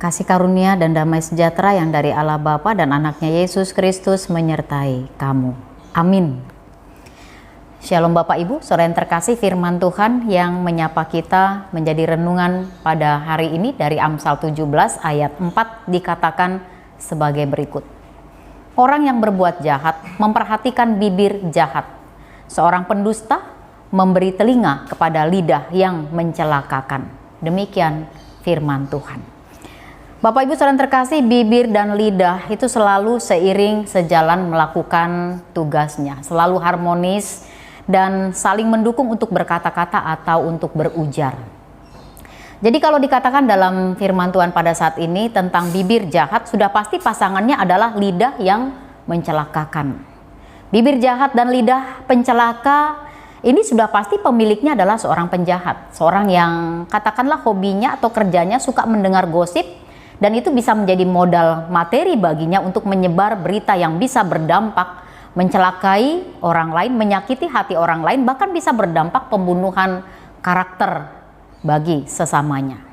Kasih karunia dan damai sejahtera yang dari Allah Bapa dan anaknya Yesus Kristus menyertai kamu. Amin. Shalom Bapak Ibu, saudara yang terkasih, firman Tuhan yang menyapa kita menjadi renungan pada hari ini dari Amsal 17 ayat 4 dikatakan sebagai berikut. Orang yang berbuat jahat memperhatikan bibir jahat. Seorang pendusta memberi telinga kepada lidah yang mencelakakan. Demikian firman Tuhan. Bapak Ibu saudara terkasih, bibir dan lidah itu selalu seiring sejalan melakukan tugasnya, selalu harmonis dan saling mendukung untuk berkata-kata atau untuk berujar. Jadi kalau dikatakan dalam firman Tuhan pada saat ini tentang bibir jahat, sudah pasti pasangannya adalah lidah yang mencelakakan. Bibir jahat dan lidah pencelaka ini sudah pasti pemiliknya adalah seorang penjahat, seorang yang katakanlah hobinya atau kerjanya suka mendengar gosip. Dan itu bisa menjadi modal materi baginya untuk menyebar berita yang bisa berdampak mencelakai orang lain, menyakiti hati orang lain, bahkan bisa berdampak pembunuhan karakter bagi sesamanya.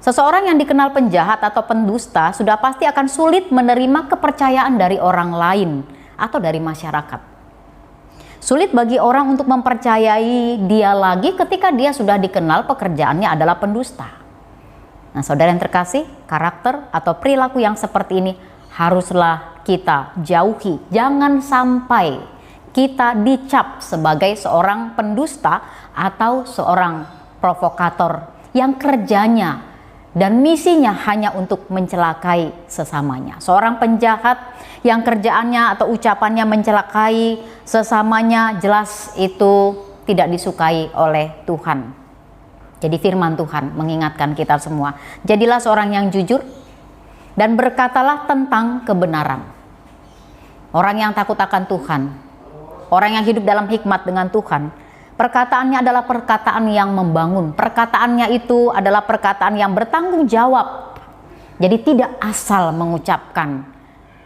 Seseorang yang dikenal penjahat atau pendusta sudah pasti akan sulit menerima kepercayaan dari orang lain atau dari masyarakat. Sulit bagi orang untuk mempercayai dia lagi ketika dia sudah dikenal pekerjaannya adalah pendusta. Nah, saudara yang terkasih, karakter atau perilaku yang seperti ini haruslah kita jauhi. Jangan sampai kita dicap sebagai seorang pendusta atau seorang provokator yang kerjanya dan misinya hanya untuk mencelakai sesamanya. Seorang penjahat yang kerjaannya atau ucapannya mencelakai sesamanya, jelas itu tidak disukai oleh Tuhan. Jadi firman Tuhan mengingatkan kita semua, jadilah seorang yang jujur dan berkatalah tentang kebenaran. Orang yang takut akan Tuhan, orang yang hidup dalam hikmat dengan Tuhan, perkataannya adalah perkataan yang membangun. Perkataannya itu adalah perkataan yang bertanggung jawab. Jadi tidak asal mengucapkan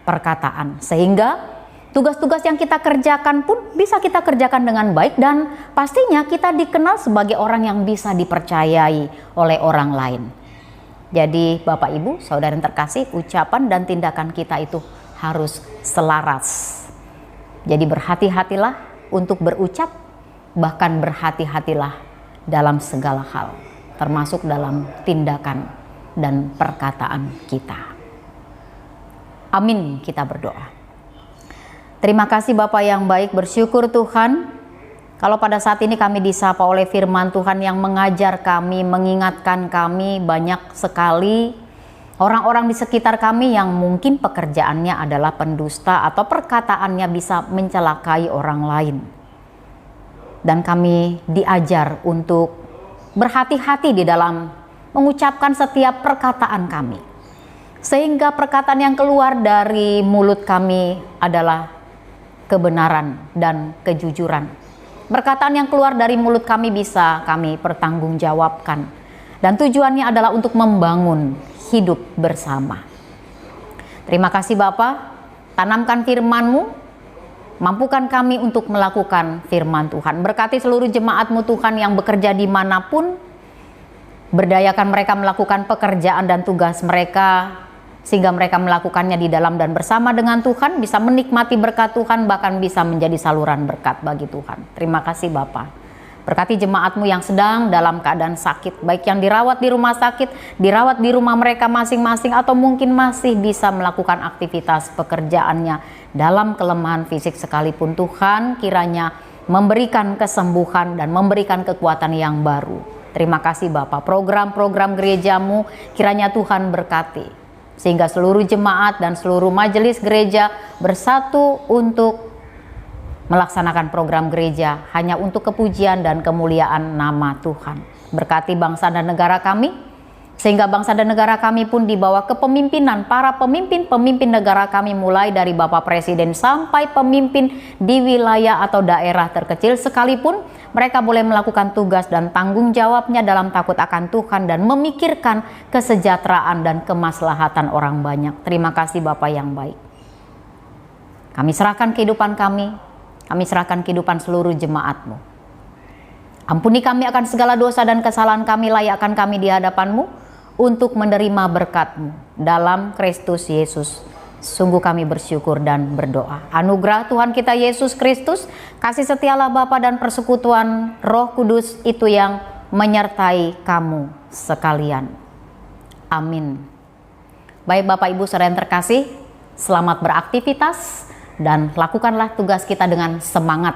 perkataan, sehingga tugas-tugas yang kita kerjakan pun bisa kita kerjakan dengan baik dan pastinya kita dikenal sebagai orang yang bisa dipercayai oleh orang lain. Jadi Bapak Ibu, saudara yang terkasih, ucapan dan tindakan kita itu harus selaras. Jadi berhati-hatilah untuk berucap, bahkan berhati-hatilah dalam segala hal, termasuk dalam tindakan dan perkataan kita. Amin, kita berdoa. Terima kasih Bapak yang baik, bersyukur Tuhan kalau pada saat ini kami disapa oleh firman Tuhan yang mengajar kami, mengingatkan kami banyak sekali orang-orang di sekitar kami yang mungkin pekerjaannya adalah pendusta atau perkataannya bisa mencelakai orang lain. Dan kami diajar untuk berhati-hati di dalam mengucapkan setiap perkataan kami. Sehingga perkataan yang keluar dari mulut kami adalah kebenaran dan kejujuran. Perkataan yang keluar dari mulut kami bisa kami pertanggungjawabkan. Dan tujuannya adalah untuk membangun hidup bersama. Terima kasih Bapa, tanamkan firman-Mu, mampukan kami untuk melakukan firman Tuhan. Berkati seluruh jemaat-Mu Tuhan yang bekerja dimanapun, berdayakan mereka melakukan pekerjaan dan tugas mereka, sehingga mereka melakukannya di dalam dan bersama dengan Tuhan, bisa menikmati berkat Tuhan, bahkan bisa menjadi saluran berkat bagi Tuhan. Terima kasih Bapa. Berkati jemaat-Mu yang sedang dalam keadaan sakit, baik yang dirawat di rumah sakit, dirawat di rumah mereka masing-masing, atau mungkin masih bisa melakukan aktivitas pekerjaannya dalam kelemahan fisik sekalipun. Tuhan kiranya memberikan kesembuhan dan memberikan kekuatan yang baru. Terima kasih Bapa. Program-program gereja-Mu kiranya Tuhan berkati, sehingga seluruh jemaat dan seluruh majelis gereja bersatu untuk melaksanakan program gereja hanya untuk kepujian dan kemuliaan nama Tuhan. Berkati bangsa dan negara kami, sehingga bangsa dan negara kami pun dibawa kepemimpinan para pemimpin-pemimpin negara kami, mulai dari Bapak Presiden sampai pemimpin di wilayah atau daerah terkecil sekalipun, mereka boleh melakukan tugas dan tanggung jawabnya dalam takut akan Tuhan dan memikirkan kesejahteraan dan kemaslahatan orang banyak. Terima kasih Bapa yang baik. Kami serahkan kehidupan kami serahkan kehidupan seluruh jemaat-Mu. Ampuni kami akan segala dosa dan kesalahan kami, layakkan kami di hadapan-Mu, untuk menerima berkat-Mu dalam Kristus Yesus. Sungguh kami bersyukur dan berdoa. Anugerah Tuhan kita Yesus Kristus, kasih setia Allah Bapa dan persekutuan Roh Kudus itu yang menyertai kamu sekalian. Amin. Baik Bapak Ibu saudara yang terkasih, selamat beraktivitas dan lakukanlah tugas kita dengan semangat,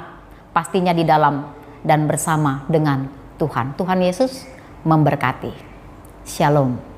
pastinya di dalam dan bersama dengan Tuhan. Tuhan Yesus memberkati. Shalom.